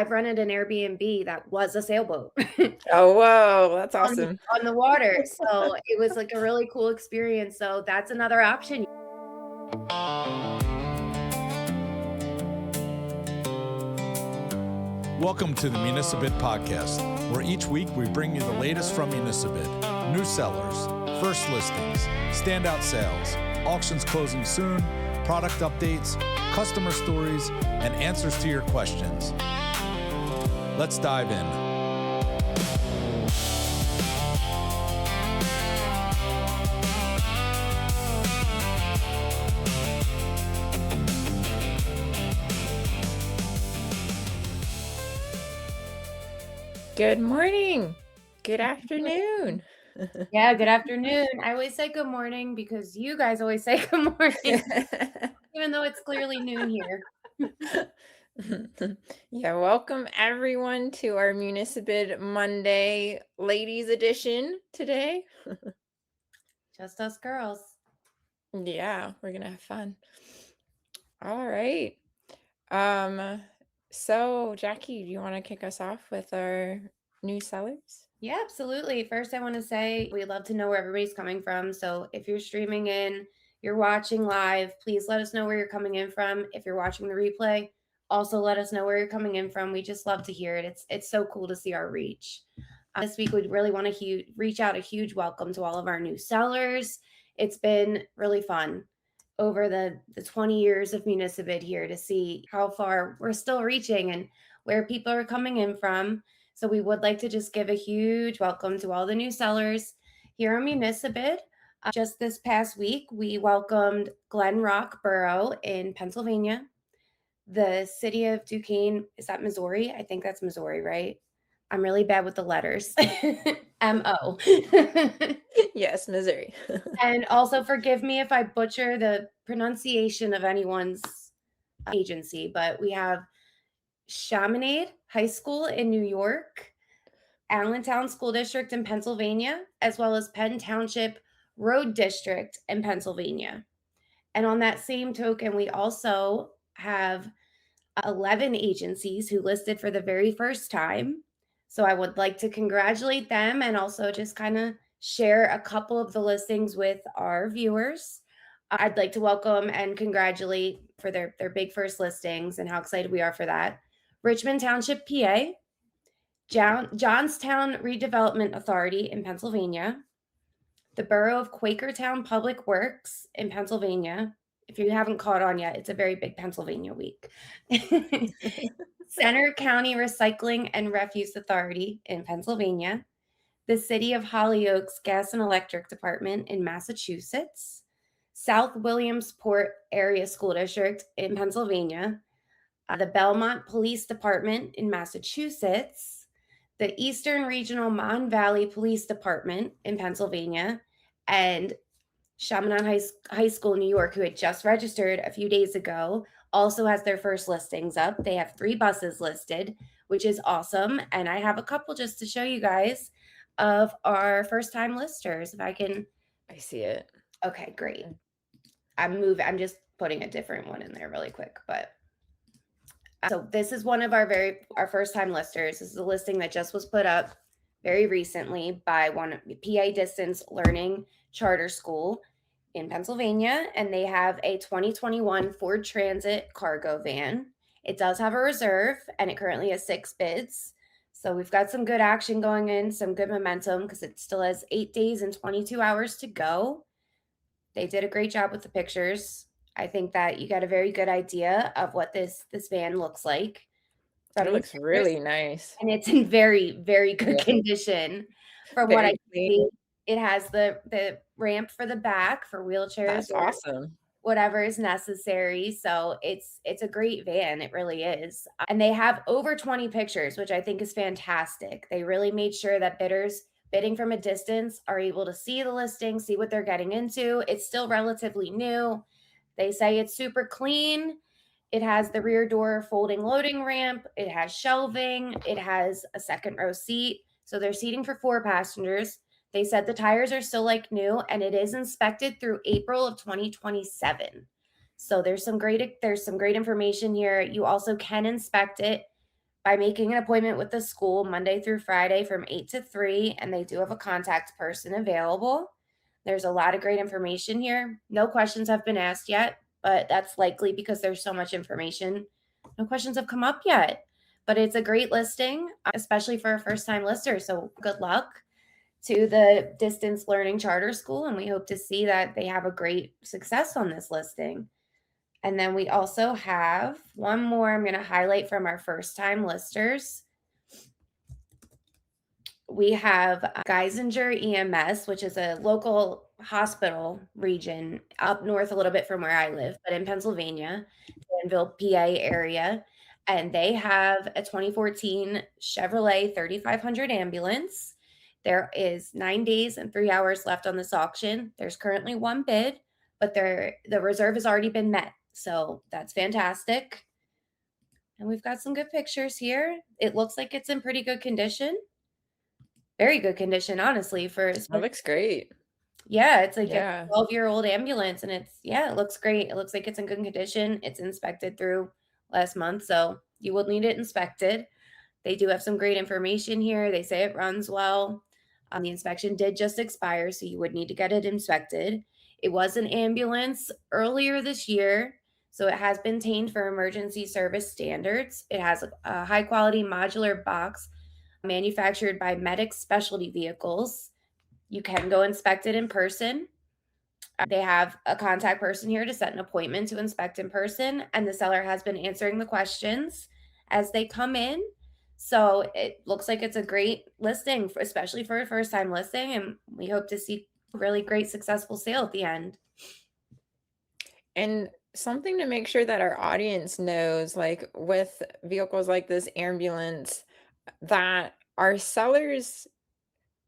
I've rented an Airbnb that was a sailboat Oh, whoa, that's on awesome. on the water, so it was, like, a really cool experience, so that's another option. Welcome to the Municibid Podcast, where each week we bring you the latest from Municibid, new sellers, first listings, standout sales, auctions closing soon, product updates, customer stories, and answers to your questions. Let's dive in. Good morning. Good afternoon. Yeah, good afternoon. I always say good morning because you guys always say good morning, even though it's clearly noon here. Yeah, welcome everyone to our Municibid Monday ladies edition today. Just us girls. Yeah, we're gonna have fun. All right. So Jackie, do you want to kick us off with our new sellers? Yeah, absolutely. First, I want to say we love to know where everybody's coming from. So if you're streaming in, you're watching live, please let us know where you're coming in from. If you're watching the replay, also let us know where you're coming in from. We just love to hear it. It's so cool to see our reach. This week, we'd really want to reach out a huge welcome to all of our new sellers. It's been really fun over the 20 years of Municibid here to see how far we're still reaching and where people are coming in from. So we would like to just give a huge welcome to all the new sellers here on Municibid. Just this past week, we welcomed Glen Rock Borough in Pennsylvania, the city of Duquesne. Is that Missouri? I think that's Missouri, right? I'm really bad with the letters. M-O. Yes, Missouri. And also forgive me if I butcher the pronunciation of anyone's agency, but we have Chaminade High School in New York, Allentown School District in Pennsylvania, as well as Penn Township Road District in Pennsylvania. And on that same token, we also have 11 agencies who listed for the very first time. So I would like to congratulate them and also just kind of share a couple of the listings with our viewers. I'd like to welcome and congratulate for their big first listings and how excited we are for that. Richmond Township, PA, Johnstown Redevelopment Authority in Pennsylvania, the Borough of Quakertown Public Works in Pennsylvania. If you haven't caught on yet, it's a very big Pennsylvania week. Center County Recycling and Refuse Authority in Pennsylvania, the City of Hollyoaks Gas and Electric Department in Massachusetts, South Williamsport Area School District in Pennsylvania, the Belmont Police Department in Massachusetts, the Eastern Regional Mon Valley Police Department in Pennsylvania, and Chaminade High School, New York, who had just registered a few days ago, also has their first listings up. They have 3 buses listed, which is awesome. And I have a couple just to show you guys of our first time listers. If I can. I see it. Okay, great. I'm just putting a different one in there really quick, but. So this is one of our first time listers. This is a listing that just was put up very recently by one PA Distance Learning Charter School in Pennsylvania, and they have a 2021 Ford Transit cargo van. It does have a reserve, and it currently has 6 bids. So we've got some good action going in, some good momentum because it still has 8 days and 22 hours to go. They did a great job with the pictures. I think that you got a very good idea of what this van looks like. It looks really nice. And it's in very, very good condition. From what I see, it has the ramp for the back for wheelchairs. That's awesome. Whatever is necessary. So it's a great van. It really is. And they have over 20 pictures, which I think is fantastic. They really made sure that bidders bidding from a distance are able to see the listing, see what they're getting into. It's still relatively new. They say it's super clean. It has the rear door folding loading ramp. It has shelving. It has a second row seat. So they're seating for 4 passengers. They said the tires are still like new, and it is inspected through April of 2027. So there's some great information here. You also can inspect it by making an appointment with the school Monday through Friday from 8 to 3, and they do have a contact person available. There's a lot of great information here. No questions have been asked yet, but that's likely because there's so much information. No questions have come up yet, but it's a great listing, especially for a first-time lister. So good luck to the distance learning charter school, and we hope to see that they have a great success on this listing. And then we also have one more I'm going to highlight from our first-time listers. We have Geisinger EMS, which is a local hospital region up north a little bit from where I live, but in Pennsylvania, Danville, PA area. And they have a 2014 Chevrolet 3500 ambulance. There is 9 days and 3 hours left on this auction. There's currently one bid, but the reserve has already been met. So that's fantastic. And we've got some good pictures here. It looks like it's in pretty good condition. Very good condition, honestly, for That looks great. yeah, it's like Yeah. a 12-year-old ambulance, and it looks great. It looks like it's in good condition. It's inspected through last month, so you will need it inspected. They do have some great information here. They say it runs well. The inspection did just expire, so you would need to get it inspected. It was an ambulance earlier this year, so it has been tamed for emergency service standards. It has a high-quality modular box manufactured by Medic Specialty Vehicles. You can go inspect it in person. They have a contact person here to set an appointment to inspect in person, and the seller has been answering the questions as they come in. So it looks like it's a great listing, especially for a first time listing, and we hope to see a really great successful sale at the end. And something to make sure that our audience knows, like with vehicles like this ambulance, that our sellers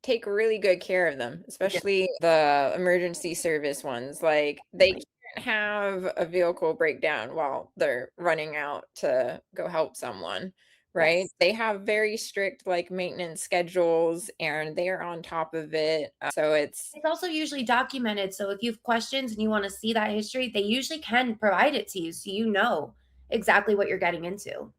take really good care of them, especially the emergency service ones. Like they can't have a vehicle break down while they're running out to go help someone, right? Yes. They have very strict like maintenance schedules and they are on top of it. So it's It's also usually documented. So if you have questions and you want to see that history, they usually can provide it to you so you know exactly what you're getting into.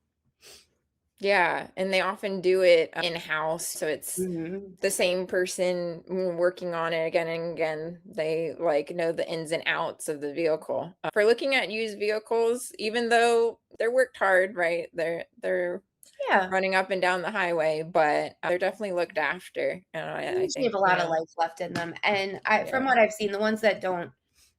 yeah, and they often do it in-house, so it's Mhm. the same person working on it again and again. They like know the ins and outs of the vehicle. For looking at used vehicles, even though they're worked hard, right? They're Yeah. running up and down the highway, but they're definitely looked after. And They I usually have think, a lot of life left in them, and from yeah, what I've seen, the ones that don't,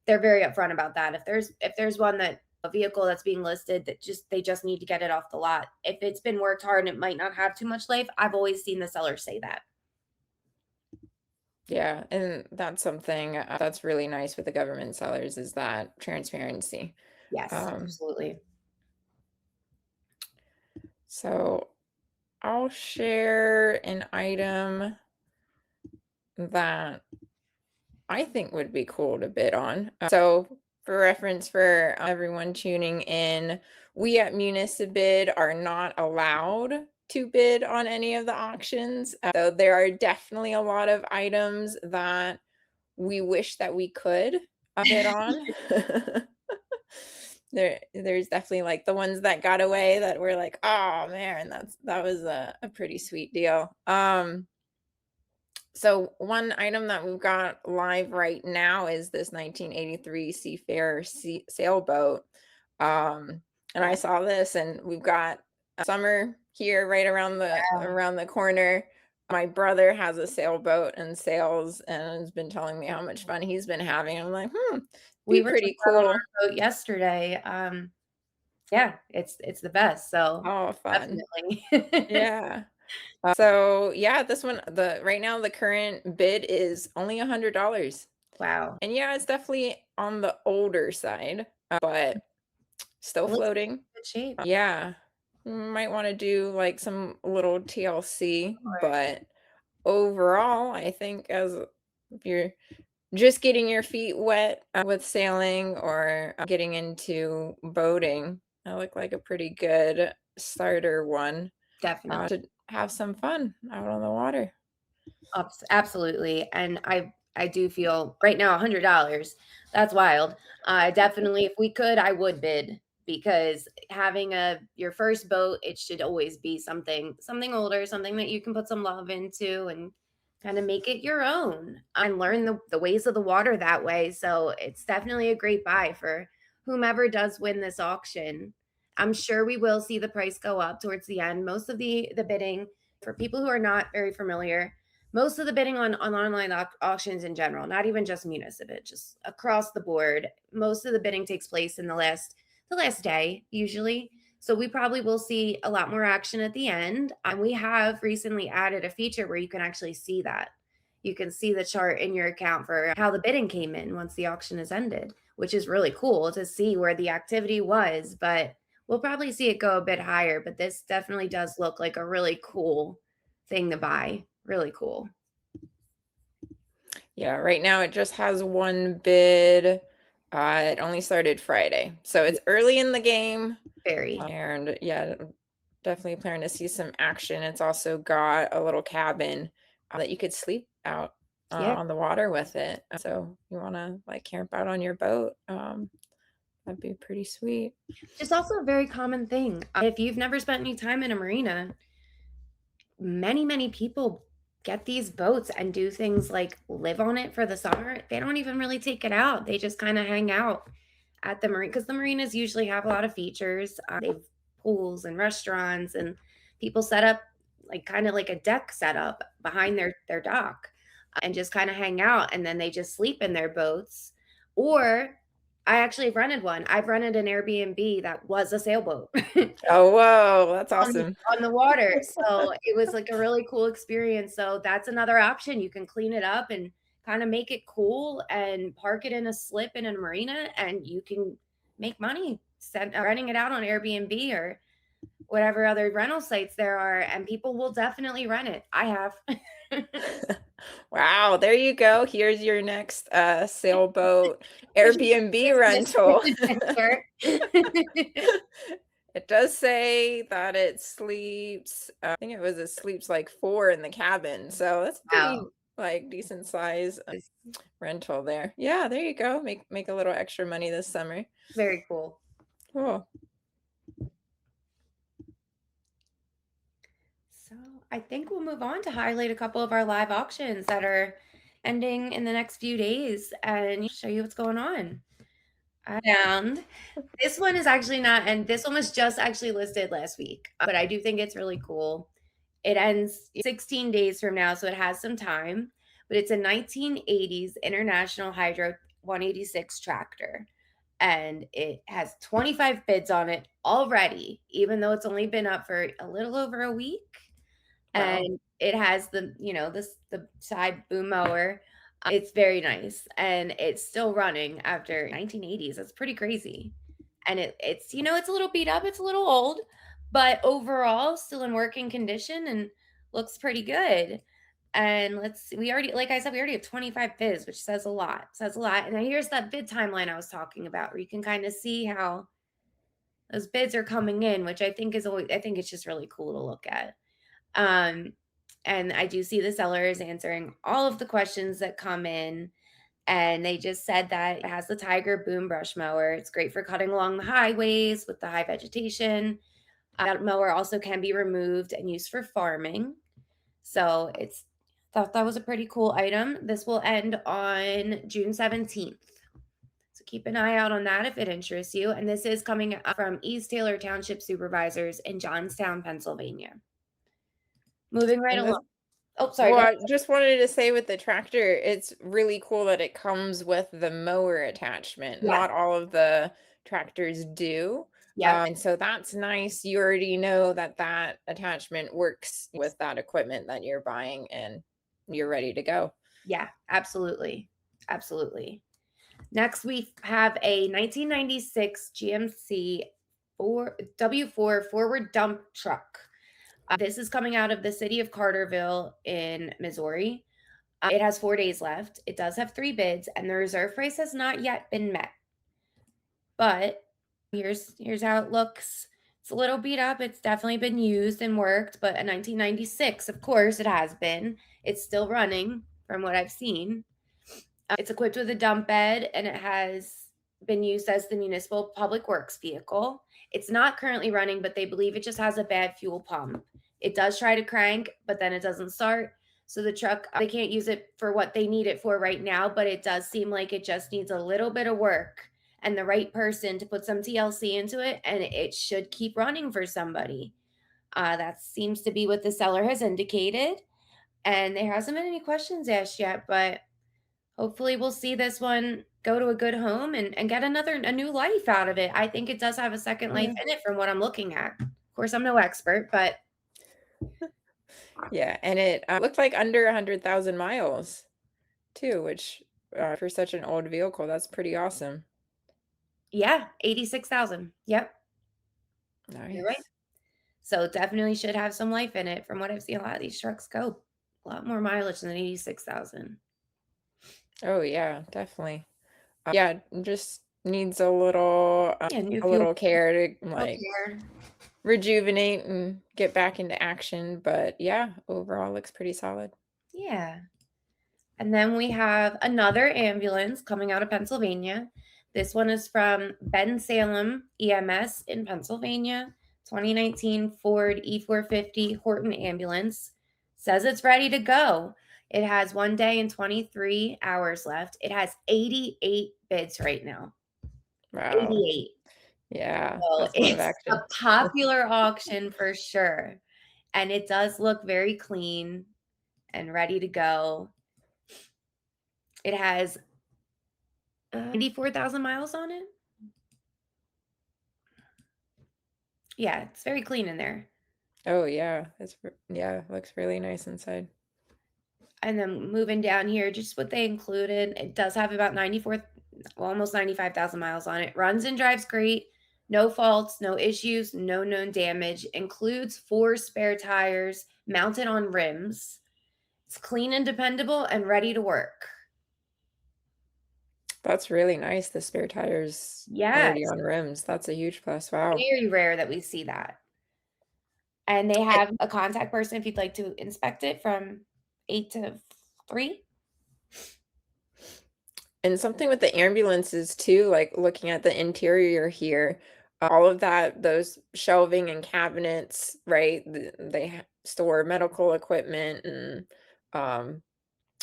they're very upfront about that. If there's one that a vehicle that's being listed that they just need to get it off the lot. If it's been worked hard and it might not have too much life, I've always seen the seller say that. yeah, and that's something that's really nice with the government sellers is that transparency. Yes, Um, absolutely. so I'll share an item that I think would be cool to bid on. So, for reference for everyone tuning in, we at Municibid are not allowed to bid on any of the auctions. So, there are definitely a lot of items that we wish that we could bid on. There's definitely like the ones that got away that were like, oh man, that was a pretty sweet deal. So one item that we've got live right now is this 1983 Seafarer sailboat. And I saw this, and we've got summer here right around the corner. My brother has a sailboat and sails, and has been telling me how much fun he's been having. I'm like, We be were just pretty out on cool. our boat yesterday. Yeah, it's the best. So Oh, fun. definitely. Yeah. So yeah, this one, the right now the current bid is only $100. Wow. And yeah, it's definitely on the older side, but still It looks floating. in good shape. Yeah. Might want to do like some little TLC, Or but overall, I think as if you're just getting your feet wet with sailing or getting into boating, I look like a pretty good starter one definitely. to have some fun out on the water. Absolutely. And I do feel right now $100. That's wild. Definitely if we could, I would bid. because having your first boat, it should always be something older, something that you can put some love into and kind of make it your own and learn the ways of the water that way. So it's definitely a great buy for whomever does win this auction. I'm sure we will see the price go up towards the end. Most of the bidding, for people who are not very familiar, most of the bidding on online auctions in general, not even just Municibid, just across the board, most of the bidding takes place in the last day usually. So we probably will see a lot more action at the end. And we have recently added a feature where you can actually see that. You can see the chart in your account for how the bidding came in once the auction is ended, which is really cool to see where the activity was. But we'll probably see it go a bit higher. But this definitely does look like a really cool thing to buy. Really cool. Yeah, right now it just has one bid. It only started Friday, so it's early in the game. Very. And yeah, definitely planning to see some action. It's also got a little cabin that you could sleep out Yeah. on the water with it. So you want to like camp out on your boat, that'd be pretty sweet. It's also a very common thing. If you've never spent any time in a marina, many people get these boats and do things like live on it for the summer. They don't even really take it out. They just kind of hang out at the marina because the marinas usually have a lot of features. They have pools and restaurants, and people set up like kind of like a deck setup behind their dock and just kind of hang out, and then they just sleep in their boats. Or I actually rented one. I've rented an Airbnb that was a sailboat. Oh, whoa, that's awesome. On the water. So it was like a really cool experience. So that's another option. You can clean it up and kind of make it cool and park it in a slip in a marina, and you can make money renting it out on Airbnb or whatever other rental sites there are, and people will definitely rent it. I have. Wow, there you go. Here's your next sailboat Airbnb rental. It does say that it sleeps, I think it sleeps like 4 in the cabin. So that's pretty like decent size rental there. Yeah, there you go. Make a little extra money this summer. Very cool. Cool. So I think we'll move on to highlight a couple of our live auctions that are ending in the next few days and show you what's going on. And this one is actually not, and this one was just actually listed last week, but I do think it's really cool. It ends 16 days from now, so it has some time, but it's a 1980s International Hydro 186 tractor. And it has 25 bids on it already, even though it's only been up for a little over a week. Wow. And it has the side boom mower. It's very nice, and it's still running after 1980s. That's pretty crazy. And it's it's a little beat up, it's a little old, but overall still in working condition and looks pretty good. And let's see, we already, like I said, we already have 25 bids, which says a lot. Says a lot. And then here's that bid timeline I was talking about, where you can kind of see how those bids are coming in, which I think it's just really cool to look at. And I do see the sellers answering all of the questions that come in. And they just said that it has the Tiger Boom Brush Mower. It's great for cutting along the highways with the high vegetation. That mower also can be removed and used for farming. So thought that was a pretty cool item. This will end on June 17th. So keep an eye out on that if it interests you. And this is coming from East Taylor Township Supervisors in Johnstown, Pennsylvania. Moving right along. Oh, sorry. Well, I just wanted to say with the tractor, it's really cool that it comes with the mower attachment. Yeah. Not all of the tractors do. Yeah. And so that's nice. You already know that attachment works with that equipment that you're buying, and you're ready to go. Yeah, absolutely. Absolutely. Next, we have a 1996 GMC W4 forward dump truck. This is coming out of the city of Carterville in Missouri. It has 4 days left. It does have 3 bids, and the reserve price has not yet been met. But here's how it looks. It's a little beat up. It's definitely been used and worked, but a 1996, of course, it has been. It's still running from what I've seen. It's equipped with a dump bed, and it has been used as the municipal public works vehicle. It's not currently running, but they believe it just has a bad fuel pump. It does try to crank, but then it doesn't start. So the truck, they can't use it for what they need it for right now, but it does seem like it just needs a little bit of work and the right person to put some TLC into it, and it should keep running for somebody. That seems to be what the seller has indicated. And there hasn't been any questions asked yet, but hopefully we'll see this one go to a good home and get a new life out of it. I think it does have a second life in it from what I'm looking at. Of course, I'm no expert, but Yeah, and it looked like under 100,000 miles too, which for such an old vehicle, that's pretty awesome. yeah, 86,000. Yep, you're right. Nice. So definitely should have some life in it. From what I've seen, a lot of these trucks go a lot more mileage than 86,000. Oh yeah, definitely. Yeah, just needs a little Yeah, new a fuel. little care to Okay. rejuvenate and get back into action, but yeah, overall looks pretty solid. Yeah. And then we have another ambulance coming out of Pennsylvania. This one is from Ben Salem EMS in Pennsylvania. 2019 Ford E450 Horton ambulance. Says it's ready to go. It has 1 day and 23 hours left. It has 88 bids right now. Wow. 88. Yeah, So that's a lot of it's action. a popular auction for sure. And it does look very clean and ready to go. It has 94,000 miles on it. Yeah, it's very clean in there. Oh yeah, looks really nice inside. And then moving down here, just what they included, it does have about 94, well, almost 95,000 miles on it. Runs and drives great. No faults, no issues, no known damage. Includes 4 spare tires mounted on rims. It's clean and dependable and ready to work. That's really nice. The spare tires already Yes. on rims. That's a huge plus. Wow. Very rare that we see that. And they have a contact person if you'd like to inspect it from 8 to 3. And something with the ambulances too, like looking at the interior here, all of that, those shelving and cabinets, right? They store medical equipment and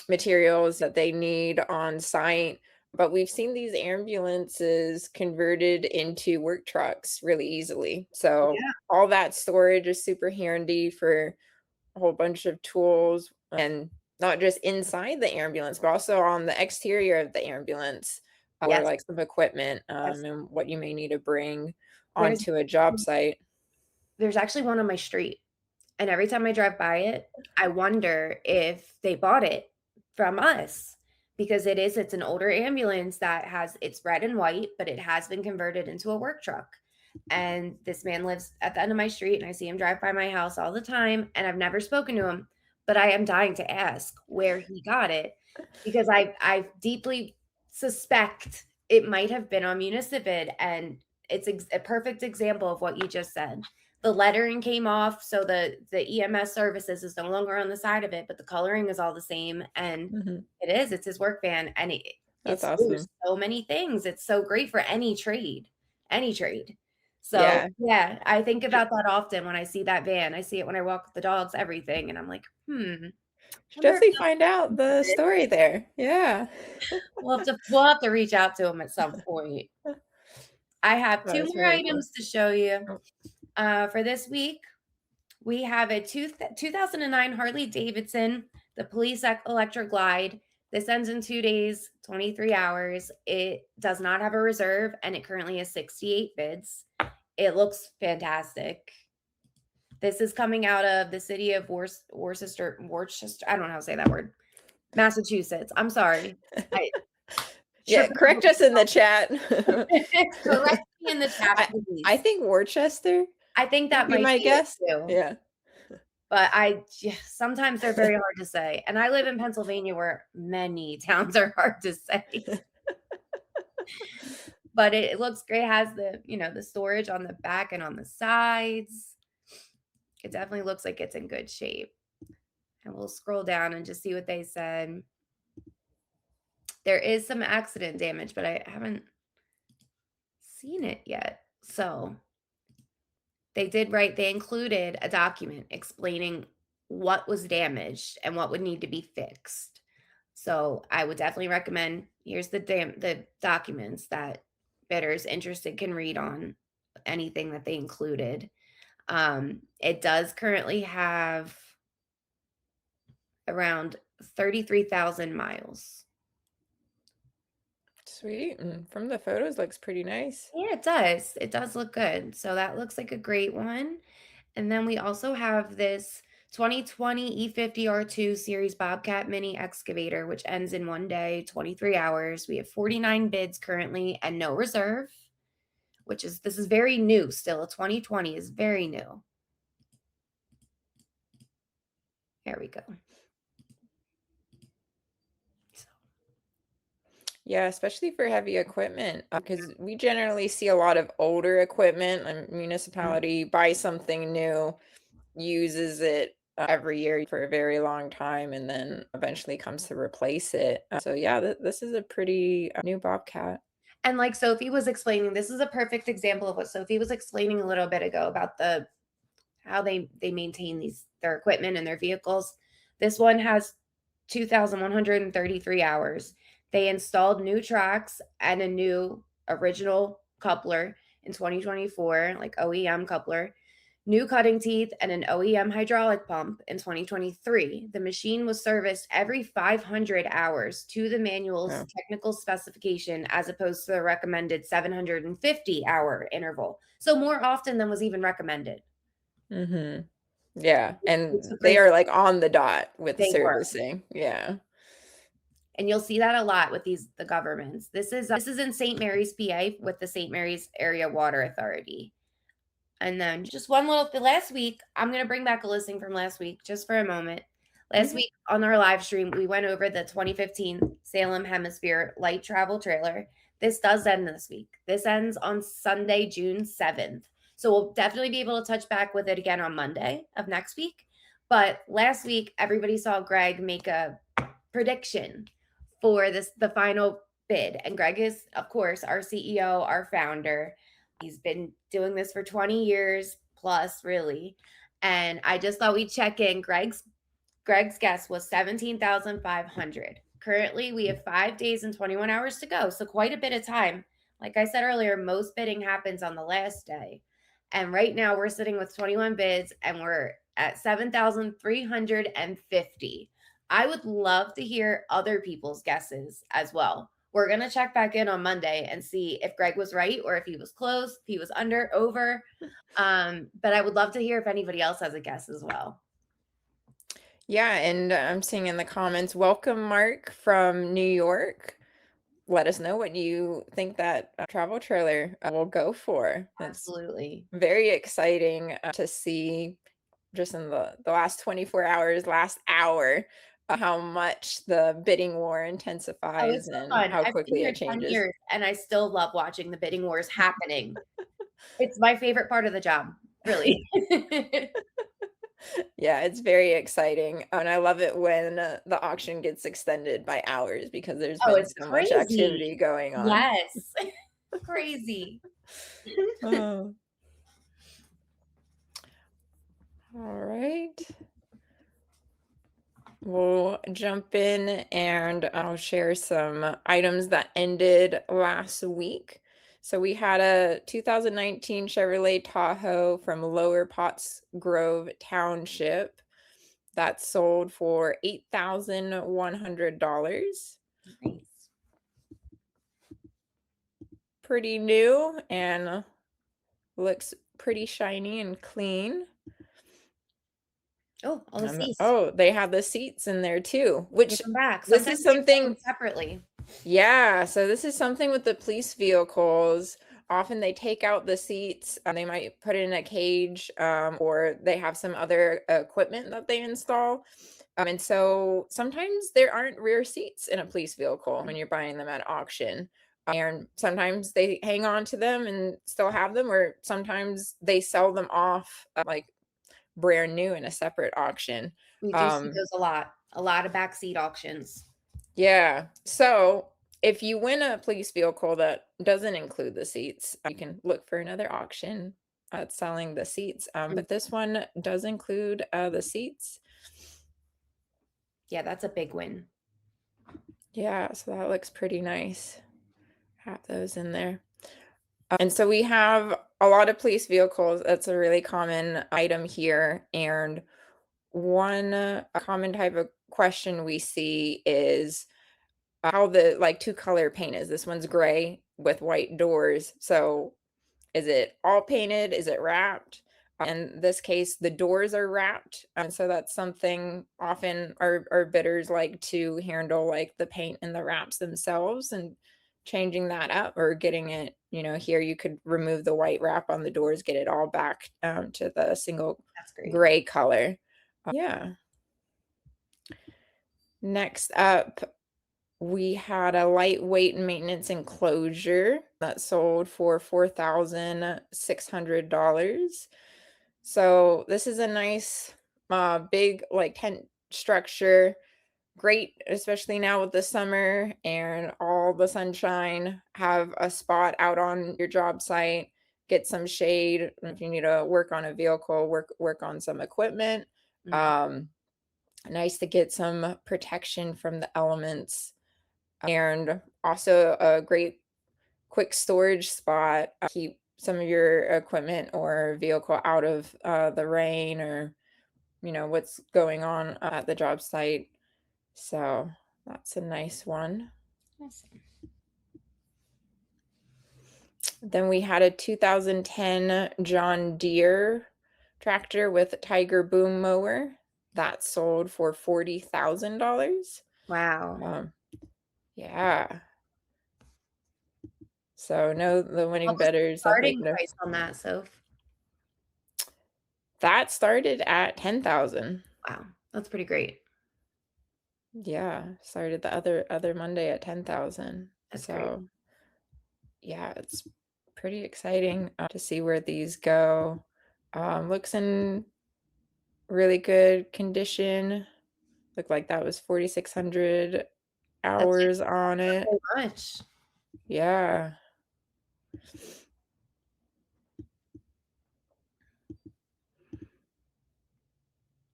materials that they need on site. But we've seen these ambulances converted into work trucks really easily. So Yeah. all that storage is super handy for a whole bunch of tools, and not just inside the ambulance, but also on the exterior of the ambulance, or Yes. like some equipment Yes. and what you may need to bring There's onto a job site. there's actually one on my street, and every time I drive by it, I wonder if they bought it from us because it's an older ambulance that it's red and white, but it has been converted into a work truck. And this man lives at the end of my street, and I see him drive by my house all the time, and I've never spoken to him, but I am dying to ask where he got it because I deeply suspect it might have been on Municibid, and it's a perfect example of what you just said. The lettering came off, so the EMS services is no longer on the side of it, but the coloring is all the same, and it's his work van, and That's it's awesome. so many things. It's so great for any trade. So Yeah. yeah, I think about that often when I see that van. I see it when I walk with the dogs, everything, and I'm like, Should wonder if definitely find out the story there. Yeah. we'll have to reach out to him at some point. I have 2 That's more really cool. items to show you. Oh. For this week, we have a 2009 Harley-Davidson, the Police Electra Glide. This ends in 2 days, 23 hours. It does not have a reserve, and it currently has 68 bids. It looks fantastic. This is coming out of the city of Worcester. I don't know how to say that word. Massachusetts. I'm sorry. Yeah, correct us in the chat. Correct me in the chat, please. I think Worcester. I think that would be might my be guess. it too. Yeah. But sometimes they're very hard to say. And I live in Pennsylvania where many towns are hard to say. But it looks great. It has the storage on the back and on the sides. It definitely looks like it's in good shape. And we'll scroll down and just see what they said. There is some accident damage, but I haven't seen it yet. So they included a document explaining what was damaged and what would need to be fixed. So I would definitely recommend, here's the documents that bidders interested can read on anything that they included. It does currently have around 33,000 miles. Sweet. And from the photos, looks pretty nice. Yeah, it does. It does look good. So that looks like a great one. And then we also have this 2020 E50 R2 Series Bobcat Mini Excavator, which ends in 1 day, 23 hours. We have 49 bids currently and no reserve, this is very new still. A 2020 is very new. There we go. Yeah, especially for heavy equipment, because we generally see a lot of older equipment. A municipality buys something new, uses it every year for a very long time, and then eventually comes to replace it. So yeah, this is a pretty new Bobcat. And like Sophie was explaining, this is a perfect example of what Sophie was explaining a little bit ago about how they maintain their equipment and their vehicles. This one has 2,133 hours. They installed new tracks and a new original coupler in 2024, like OEM coupler, new cutting teeth, and an OEM hydraulic pump in 2023. The machine was serviced every 500 hours to the manual's technical specification, as opposed to the recommended 750-hour interval. So more often than was even recommended. Mm-hmm. Yeah, and they are like on the dot with servicing. Yeah. And you'll see that a lot with the governments. This is in St. Mary's, PA, with the St. Mary's Area Water Authority. And then just the last week, I'm going to bring back a listing from last week just for a moment. Last week on our live stream, we went over the 2015 Salem Hemisphere light travel trailer. This does end this week. This ends on Sunday, June 7th. So we'll definitely be able to touch back with it again on Monday of next week. But last week, everybody saw Greg make a prediction for the final bid. And Greg is, of course, our CEO, our founder. He's been doing this for 20 years plus, really. And I just thought we'd check in. Greg's guess was 17,500. Currently, we have 5 days and 21 hours to go. So quite a bit of time. Like I said earlier, most bidding happens on the last day. And right now we're sitting with 21 bids and we're at 7,350. I would love to hear other people's guesses as well. We're going to check back in on Monday and see if Greg was right or if he was close, if he was under, over. But I would love to hear if anybody else has a guess as well. Yeah, and I'm seeing in the comments, welcome Mark from New York. Let us know what you think that travel trailer will go for. Absolutely. It's very exciting to see just in the last 24 hours, last hour, how much the bidding war intensifies and how quickly it changes. 10 years, and I still love watching the bidding wars happening. It's my favorite part of the job, really. Yeah, it's very exciting. And I love it when the auction gets extended by hours because there's been so much activity going on. Yes. Crazy. Oh. All right. We'll jump in and I'll share some items that ended last week. So we had a 2019 Chevrolet Tahoe from Lower Potts Grove Township that sold for $8,100. Nice. Pretty new and looks pretty shiny and clean. Oh, all the seats. Oh, they have the seats in there too, which this is something separately. Yeah, so this is something with the police vehicles. Often they take out the seats and they might put it in a cage, or they have some other equipment that they install. And so sometimes there aren't rear seats in a police vehicle when you're buying them at auction. And sometimes they hang on to them and still have them, or sometimes they sell them off like brand new in a separate auction. We do see those a lot of backseat auctions. Yeah. So if you win a police vehicle that doesn't include the seats, you can look for another auction selling the seats. But this one does include the seats. Yeah, that's a big win. Yeah, so that looks pretty nice. Have those in there. And so we have a lot of police vehicles. That's a really common item here. And one common type of question we see is how the two color paint is. This one's gray with white doors. So is it all painted? Is it wrapped? In this case, the doors are wrapped. And so that's something often our bidders like to handle, like the paint and the wraps themselves, and changing that up or getting it, here you could remove the white wrap on the doors, get it all back to the single That's great. gray color. Yeah. Next up, we had a lightweight maintenance enclosure that sold for $4,600. So this is a nice, big tent structure. Great, especially now with the summer and all the sunshine. Have a spot out on your job site. Get some shade if you need to work on a vehicle, work on some equipment. Nice to get some protection from the elements. And also a great quick storage spot. Keep some of your equipment or vehicle out of the rain or what's going on at the job site. So that's a nice one. Awesome. Then we had a 2010 John Deere tractor with a Tiger boom mower that sold for $40,000. Wow. Yeah. So the winning What was the bidders. starting price on that, Soph? That started at $10,000. Wow, that's pretty great. Yeah, started the other Monday at $10,000. That's so great. Yeah, it's pretty exciting to see where these go. Looks in really good condition. Looked like that was 4,600 hours on it. So much. Yeah.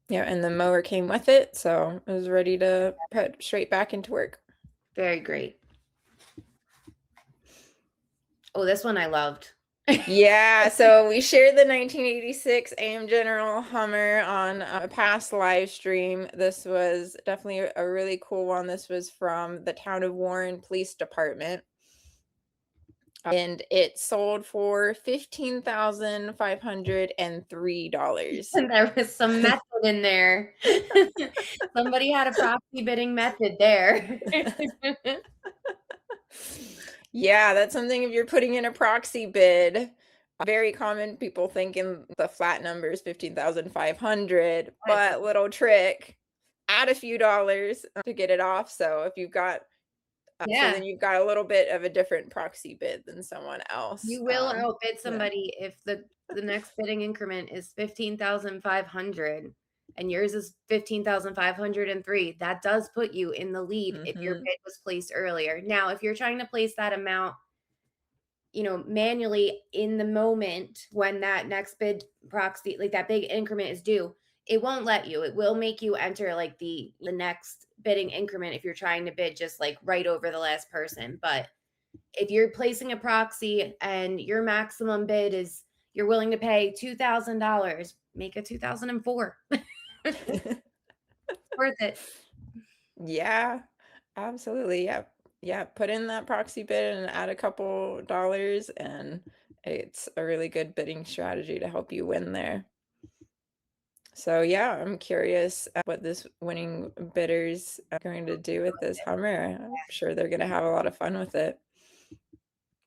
Yeah, and the mower came with it, so it was ready to put straight back into work. Very great. Oh, this one I loved. Yeah, so we shared the 1986 AM General Hummer on a past live stream. This was definitely a really cool one. This was from the Town of Warren Police Department. And it sold for $15,503. And there was some method in there. Somebody had a proxy bidding method there. Yeah, that's something if you're putting in a proxy bid. Very common, people thinking the flat number is 15,500, but little trick, add a few dollars to get it off. So if you've got so then you've got a little bit of a different proxy bid than someone else. You will outbid somebody if the next bidding increment is 15,500 and yours is 15,503. That does put you in the lead if your bid was placed earlier. Now, if you're trying to place that amount, manually in the moment when that next bid proxy, like that big increment is due, it won't let you. It will make you enter like the next bidding increment if you're trying to bid just like right over the last person. But if you're placing a proxy and your maximum bid is you're willing to pay $2,000, make it 2004. Worth it. Yeah, absolutely. Yeah. Put in that proxy bid and add a couple dollars, and it's a really good bidding strategy to help you win there. So yeah, I'm curious what this winning bidders are going to do with this Hummer. I'm sure they're going to have a lot of fun with it.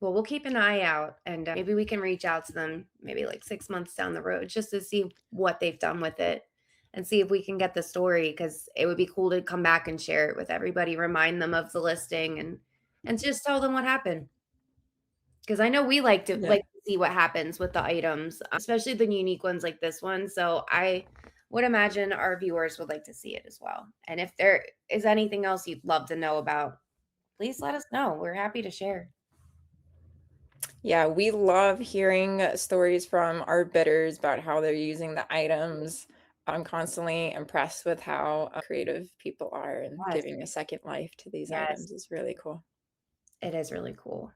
Well, we'll keep an eye out, and maybe we can reach out to them maybe like 6 months down the road just to see what they've done with it and see if we can get the story, because it would be cool to come back and share it with everybody, remind them of the listing and just tell them what happened. Because I know we like to see what happens with the items, especially the unique ones like this one. So I would imagine our viewers would like to see it as well. And if there is anything else you'd love to know about, please let us know. We're happy to share. Yeah, we love hearing stories from our bidders about how they're using the items. I'm constantly impressed with how creative people are and Yes. giving a second life to these Yes. items is really cool. It is really cool.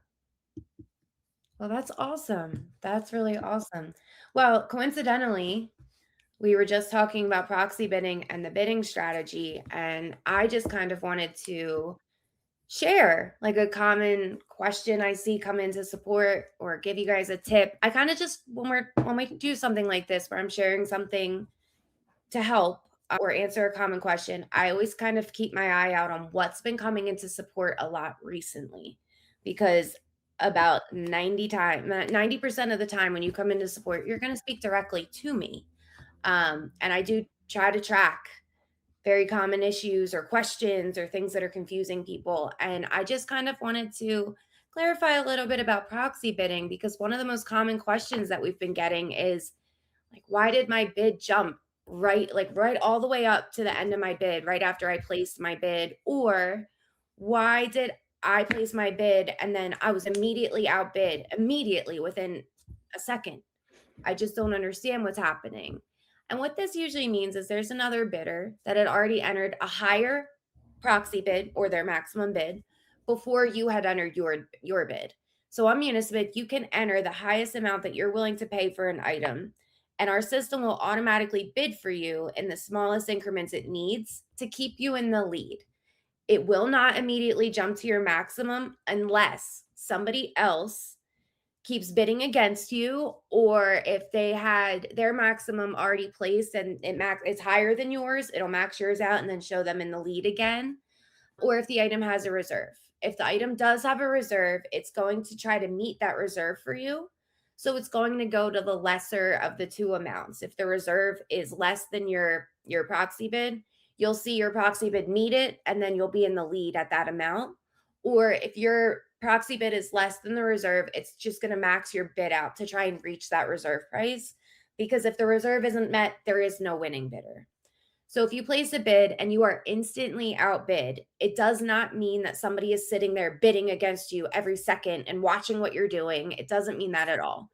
Well, that's awesome. That's really awesome. Well, coincidentally, we were just talking about proxy bidding and the bidding strategy, and I just kind of wanted to share like a common question I see come into support or give you guys a tip. I kind of just when we do something like this where I'm sharing something to help or answer a common question, I always kind of keep my eye out on what's been coming into support a lot recently because about 90% of the time when you come into support, you're going to speak directly to me. And I do try to track very common issues or questions or things that are confusing people. And I just kind of wanted to clarify a little bit about proxy bidding because one of the most common questions that we've been getting is like, why did my bid jump right all the way up to the end of my bid right after I placed my bid? Or why did I place my bid and then I was immediately outbid immediately within a second? I just don't understand what's happening. And what this usually means is there's another bidder that had already entered a higher proxy bid or their maximum bid before you had entered your bid. So on Municibid, you can enter the highest amount that you're willing to pay for an item, and our system will automatically bid for you in the smallest increments it needs to keep you in the lead. It will not immediately jump to your maximum unless somebody else keeps bidding against you, or if they had their maximum already placed and it's higher than yours, it'll max yours out and then show them in the lead again, or if the item has a reserve. If the item does have a reserve, it's going to try to meet that reserve for you. So it's going to go to the lesser of the two amounts. If the reserve is less than your proxy bid, you'll see your proxy bid meet it and then you'll be in the lead at that amount. Or if your proxy bid is less than the reserve, it's just going to max your bid out to try and reach that reserve price. Because if the reserve isn't met, there is no winning bidder. So if you place a bid and you are instantly outbid, it does not mean that somebody is sitting there bidding against you every second and watching what you're doing. It doesn't mean that at all.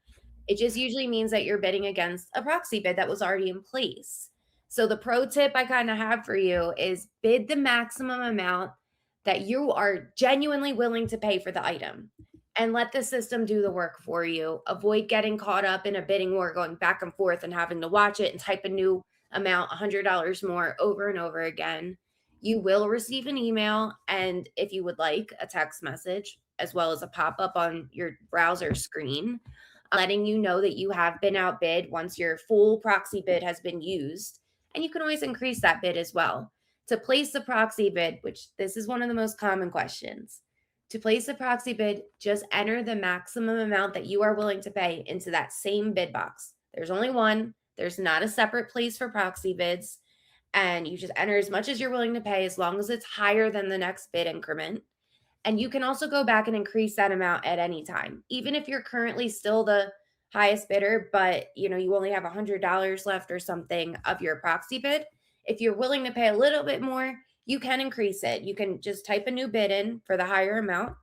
It just usually means that you're bidding against a proxy bid that was already in place. So the pro tip I kind of have for you is bid the maximum amount that you are genuinely willing to pay for the item and let the system do the work for you. Avoid getting caught up in a bidding war, going back and forth and having to watch it and type a new amount, $100 more over and over again. You will receive an email, and if you would like, a text message, as well as a pop up on your browser screen, letting you know that you have been outbid once your full proxy bid has been used. And you can always increase that bid as well. To place the proxy bid, which this is one of the most common questions, to place a proxy bid, just enter the maximum amount that you are willing to pay into that same bid box. There's only one. There's not a separate place for proxy bids. And you just enter as much as you're willing to pay as long as it's higher than the next bid increment. And you can also go back and increase that amount at any time. Even if you're currently still the highest bidder, but you only have $100 left or something of your proxy bid, if you're willing to pay a little bit more, you can increase it. You can just type a new bid in for the higher amount.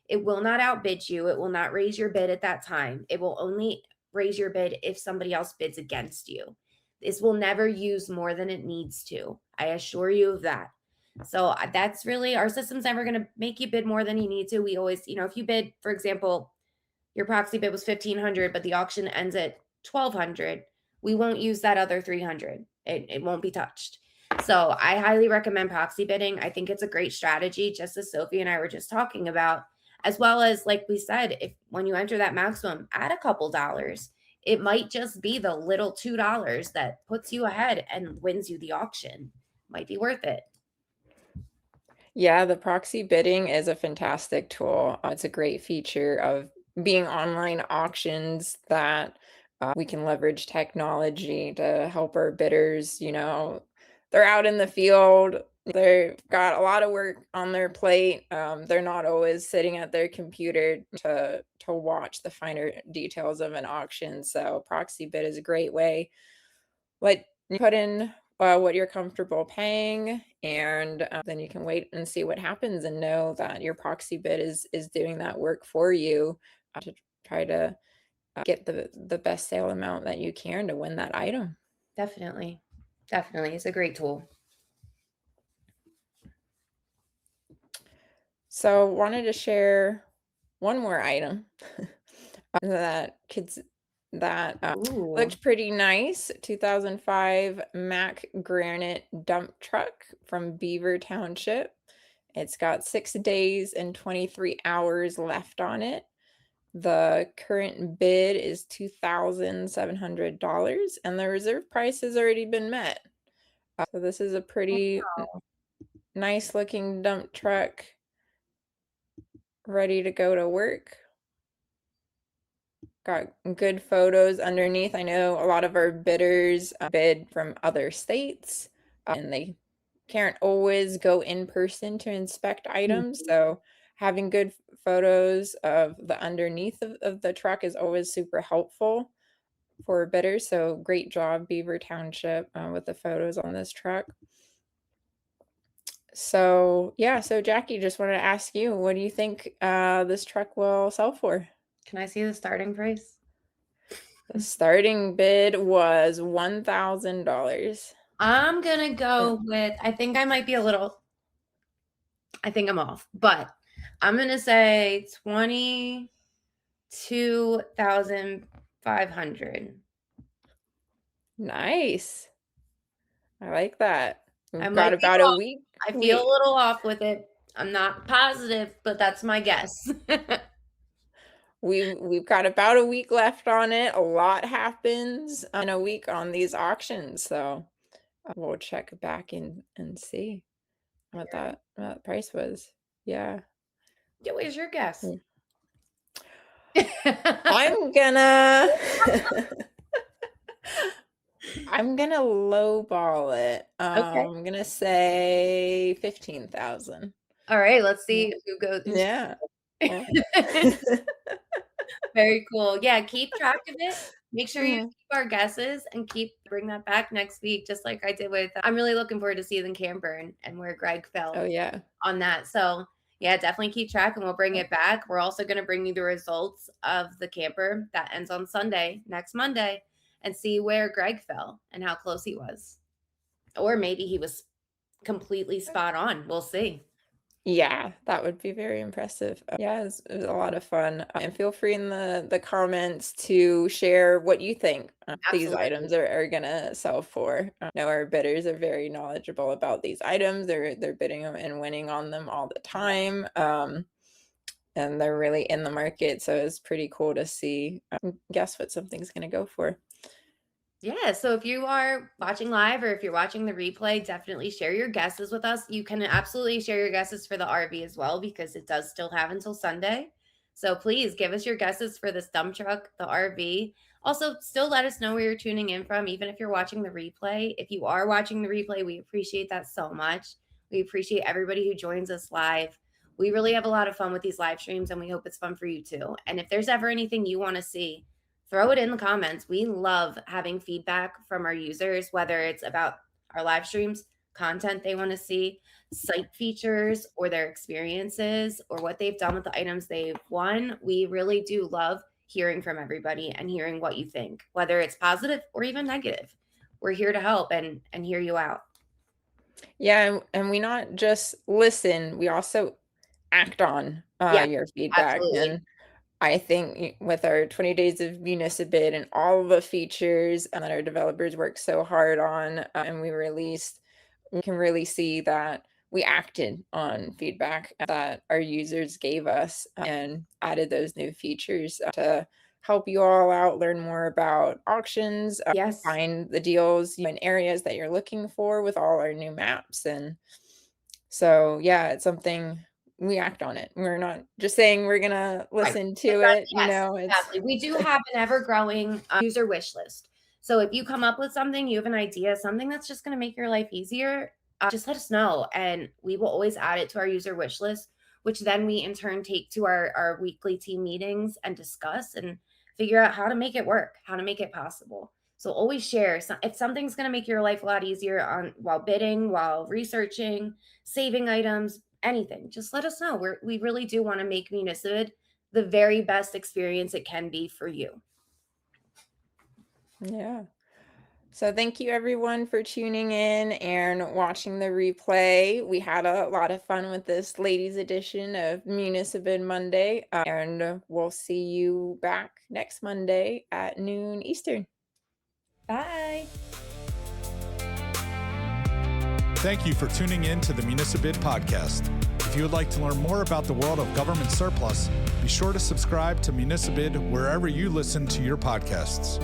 It will not outbid you. It will not raise your bid at that time. It will only raise your bid if somebody else bids against you. This will never use more than it needs to. I assure you of that. So that's really, our system's never going to make you bid more than you need to. We always, if you bid, for example, your proxy bid was 1,500, but the auction ends at 1,200, we won't use that other 300. It won't be touched. So I highly recommend proxy bidding. I think it's a great strategy, just as Sophie and I were just talking about, as well as, like we said, if when you enter that maximum, add a couple dollars. It might just be the little $2 that puts you ahead and wins you the auction. Might be worth it. Yeah, the proxy bidding is a fantastic tool. It's a great feature of being online auctions that we can leverage technology to help our bidders. They're out in the field. They've got a lot of work on their plate. They're not always sitting at their computer to watch the finer details of an auction. So proxy bid is a great way. What you put in what you're comfortable paying, and then you can wait and see what happens and know that your proxy bid is doing that work for you to try to get the best sale amount that you can to win that item. Definitely. Definitely. It's a great tool. So wanted to share one more item that kids that Ooh. looked pretty nice. 2005 Mack Granite dump truck from Beaver Township. It's got 6 days and 23 hours left on it. The current bid is $2,700 and the reserve price has already been met. So this is a pretty nice looking dump truck ready to go to work. Got good photos underneath. I know a lot of our bidders bid from other states and they can't always go in person to inspect items. So having good photos of the underneath of the truck is always super helpful for bidders. So great job, Beaver Township, with the photos on this truck. So yeah, so Jackie, just wanted to ask you, what do you think this truck will sell for? Can I see the starting price? The starting bid was $1,000. I'm gonna go with, I think I might be a little, I think I'm off, but I'm gonna say 22,500. Nice. I like that. I We've might got be about a off. week. I feel a little off with it. I'm not positive, but that's my guess. We've got about a week left on it. A lot happens in a week on these auctions, so we'll check back in and see what that price was. Yeah. Yeah, what is your guess? I'm gonna I'm gonna lowball it. Okay. I'm gonna say 15,000. All right, let's see who goes. Yeah. Very cool. Yeah, keep track of it. Make sure you Mhm. keep our guesses and bring that back next week, just like I did with. I'm really looking forward to seeing camper and where Greg fell Oh yeah. on that. So yeah, definitely keep track and we'll bring it back. We're also going to bring you the results of the camper that ends on Sunday, next Monday, and see where Greg fell and how close he was. Or maybe he was completely spot on. We'll see. Yeah, that would be very impressive. Yeah, it was a lot of fun. And feel free in the comments to share what you think these Absolutely. items are gonna sell for. I know our bidders are very knowledgeable about these items. They're bidding them and winning on them all the time. And they're really in the market, so it's pretty cool to see guess what something's gonna go for. Yeah, so if you are watching live or if you're watching the replay, definitely share your guesses with us. You can absolutely share your guesses for the RV as well because it does still have until Sunday. So please give us your guesses for this dump truck, the RV. Also, still let us know where you're tuning in from, even if you're watching the replay. If you are watching the replay, we appreciate that so much. We appreciate everybody who joins us live. We really have a lot of fun with these live streams and we hope it's fun for you too. And if there's ever anything you want to see, throw it in the comments. We love having feedback from our users, whether it's about our live streams, content they want to see, site features, or their experiences, or what they've done with the items they've won. We really do love hearing from everybody and hearing what you think, whether it's positive or even negative. We're here to help and hear you out. Yeah, and we not just listen, we also act on your feedback. Absolutely. And I think with our 20 days of Municibid and all the features that our developers worked so hard on and we released, we can really see that we acted on feedback that our users gave us and added those new features to help you all out, learn more about auctions, Yes. find the deals in areas that you're looking for with all our new maps. And so, yeah, it's something we act on it. We're not just saying we're gonna listen to it, you Yes, know, it's exactly. We do have an ever-growing user wish list. So if you come up with something, you have an idea, something that's just going to make your life easier, just let us know, and we will always add it to our user wish list, which then we in turn take to our weekly team meetings and discuss and figure out how to make it work, how to make it possible. So always share. So if something's going to make your life a lot easier on while bidding, while researching, saving items, anything, just let us know. We really do want to make Municipid the very best experience it can be for you. Yeah. So thank you everyone for tuning in and watching the replay. We had a lot of fun with this ladies edition of Municibid Monday, and we'll see you back next Monday at noon Eastern. Bye. Thank you for tuning in to the Municibid podcast. If you would like to learn more about the world of government surplus, be sure to subscribe to Municibid wherever you listen to your podcasts.